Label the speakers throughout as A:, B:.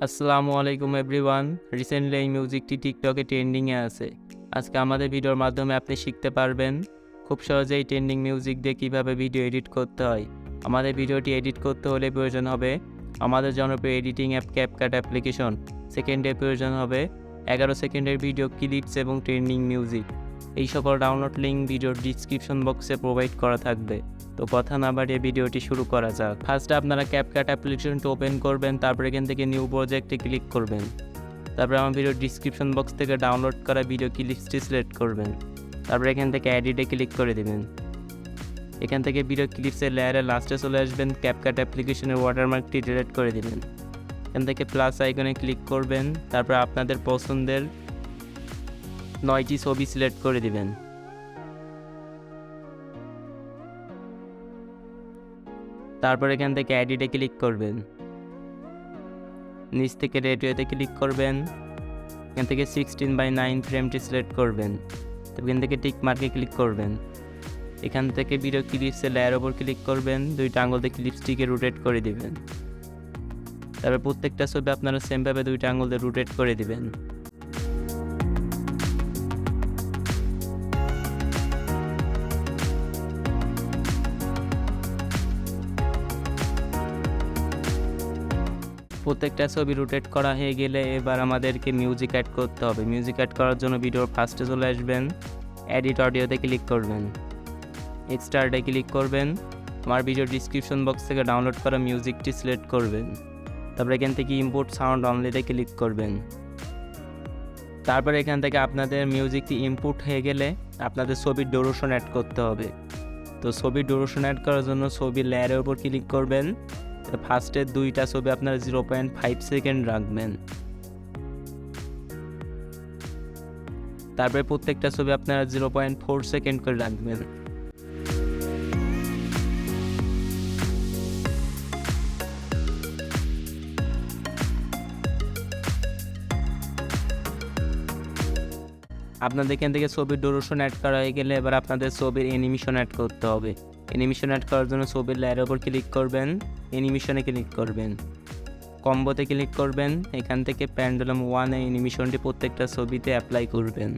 A: আসসালামু আলাইকুম everyone. Recently এই মিউজিকটি টিকটকে ট্রেন্ডিংয়ে আছে। আজকে আমাদের ভিডিওর মাধ্যমে আপনি শিখতে পারবেন খুব সহজেই ট্রেন্ডিং মিউজিক দিয়ে কীভাবে ভিডিও এডিট করতে হয়। আমাদের ভিডিওটি এডিট করতে হলে প্রয়োজন হবে আমাদের জনপ্রিয় এডিটিং অ্যাপ ক্যাপকাট অ্যাপ্লিকেশন। সেকেন্ডে প্রয়োজন হবে 11 সেকেন্ডের ভিডিও ক্লিপস এবং ট্রেন্ডিং মিউজিক। এই সকল ডাউনলোড লিঙ্ক ভিডিওর ডিসক্রিপশন বক্সে প্রোভাইড করা থাকবে। তো কথা না বাড়িয়ে ভিডিওটি শুরু করা যাক। ফার্স্টে আপনারা ক্যাপকাট অ্যাপ্লিকেশনটি ওপেন করবেন, তারপর এখান থেকে নিউ প্রজেক্টে ক্লিক করবেন। তারপরে আমার ভিডিওর ডিসক্রিপশন বক্স থেকে ডাউনলোড করা ভিডিও ক্লিপসটি সিলেক্ট করবেন। তারপরে এখান থেকে এডিটে ক্লিক করে দেবেন। এখান থেকে ভিডিও ক্লিপসের লেয়ারে লাস্টে চলে আসবেন, ক্যাপকাট অ্যাপ্লিকেশনের ওয়াটারমার্কটি ডিলিট করে দেবেন। এখান থেকে প্লাস আইকনে ক্লিক করবেন, তারপর আপনাদের পছন্দের 9টি ছবি সিলেক্ট করে দিবেন। তারপর এখান থেকে এডিটে ক্লিক করবেন, নিচ থেকে রেডিওতে ক্লিক করবেন। এখান থেকে 16:9 ফ্রেমটি সিলেক্ট করবেন। তারপর এখান থেকে টিক মার্কে ক্লিক করবেন। এখান থেকে ভিডিও ক্লিপসের লেয়ার ওপর ক্লিক করবেন, দুইটা আঙুল দিয়ে ক্লিপসটিকে রোটেট করে দিবেন। তারপর প্রত্যেকটা ছবি আপনারা সেমভাবে দুইটা আঙুল দিয়ে রোটেট করে দিবেন। প্রত্যেকটা ছবি রোটেট করা হয়ে গেলে এবার আমাদেরকে মিউজিক অ্যাড করতে হবে। মিউজিক অ্যাড করার জন্য ভিডিওর ফার্স্টে চলে আসবেন, এডিট অডিওতে ক্লিক করবেন, এক্সট্রাটে ক্লিক করবেন। আমার ভিডিও ডিসক্রিপশন বক্স থেকে ডাউনলোড করা মিউজিকটি সিলেক্ট করবেন। তারপর এখান থেকে ইম্পোর্ট সাউন্ড অনলিতে ক্লিক করবেন। তারপর এখান থেকে আপনাদের মিউজিকটি ইনপুট হয়ে গেলে আপনাদের ছবির ডিউরেশন অ্যাড করতে হবে। তো ছবির ডিউরেশন অ্যাড করার জন্য ছবির লেয়ারের উপর ক্লিক করবেন। ফার্স্টের দুইটা ছবি আপনারা 0.5 সেকেন্ড রাখবেন। তারপরে প্রত্যেকটা ছবি আপনারা 0.4 সেকেন্ড করে রাখবেন। আপনাদের এখান থেকে ছবির ডিউরেশন অ্যাড করা হয়ে গেলে এবার আপনাদের ছবির অ্যানিমেশন অ্যাড করতে হবে। অ্যানিমেশন অ্যাড করার জন্য ছবির লেয়ারের উপর ক্লিক করবেন, অ্যানিমেশনে ক্লিক করবেন, কম্বোতে ক্লিক করবেন। এখান থেকে প্যান্ডুলাম 1 এই অ্যানিমেশনটি প্রত্যেকটা ছবিতে অ্যাপ্লাই করবেন।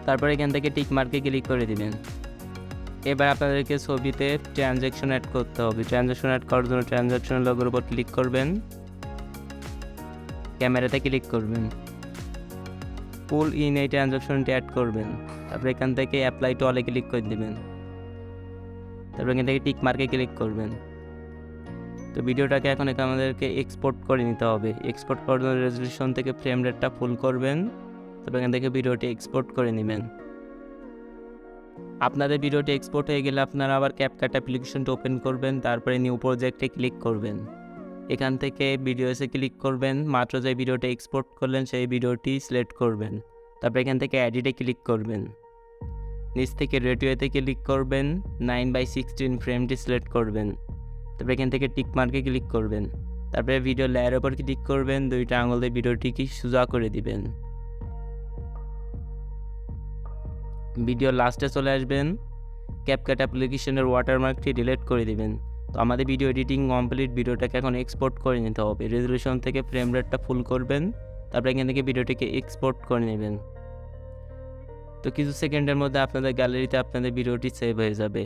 A: তারপর এখান থেকে টিক মার্কে ক্লিক করে দিবেন। এবার আপনাদেরকে ছবিতে ট্রানজ্যাকশন অ্যাড করতে হবে। ট্রানজ্যাকশন অ্যাড করার জন্য ট্রানজ্যাকশন লোগোর উপর ক্লিক করবেন, ক্যামেরাতে ক্লিক করবেন, পুল ইন এই ট্রানজ্যাকশনটি অ্যাড করবেন। তারপর এখান থেকে অ্যাপ্লাই টু অলে ক্লিক করে দেবেন। তারপর এখান থেকে টিক মার্কে ক্লিক করবেন। তো ভিডিওটাকে এখন আমাদেরকে এক্সপোর্ট করে নিতে হবে। এক্সপোর্ট করার জন্য রেজলিউশন থেকে ফ্রেম রেটটা ফুল করবেন। তারপর এখান থেকে ভিডিওটি এক্সপোর্ট করে নেবেন। আপনাদের ভিডিওটি এক্সপোর্ট হয়ে গেলে আপনারা আবার ক্যাপকাট অ্যাপ্লিকেশনটা ওপেন করবেন। তারপরে নিউ প্রজেক্টে ক্লিক করবেন। এখান থেকে ভিডিওসে ক্লিক করবেন, মাত্র যে ভিডিওটা এক্সপোর্ট করলেন সেই ভিডিওটি সিলেক্ট করবেন। তারপর এখান থেকে এডিটে ক্লিক করবেন, নিচ থেকে রেডিওতে ক্লিক করবেন, 9:16 ফ্রেমটি সিলেক্ট করবেন। তারপর এখান থেকে টিক মার্কে ক্লিক করবেন। তারপরে ভিডিও লেয়ারের ওপর ক্লিক করবেন, দুইটা আঙুল দিয়ে ভিডিওটিকে সোজা করে দিবেন। ভিডিও লাস্টে চলে আসবেন, ক্যাপকাট অ্যাপ্লিকেশনের ওয়াটারমার্কটি ডিলিট করে দিবেন। তো আমাদের ভিডিও এডিটিং কমপ্লিট। ভিডিওটাকে এখন এক্সপোর্ট করে নিতে হবে। রেজলিউশন থেকে ফ্রেম রেটটা ফুল করবেন। তারপরে এখান থেকে ভিডিওটিকে এক্সপোর্ট করে নেবেন। তো কিছু সেকেন্ডের মধ্যে আপনাদের গ্যালারিতে আপনাদের ভিডিওটি সেভ হয়ে যাবে।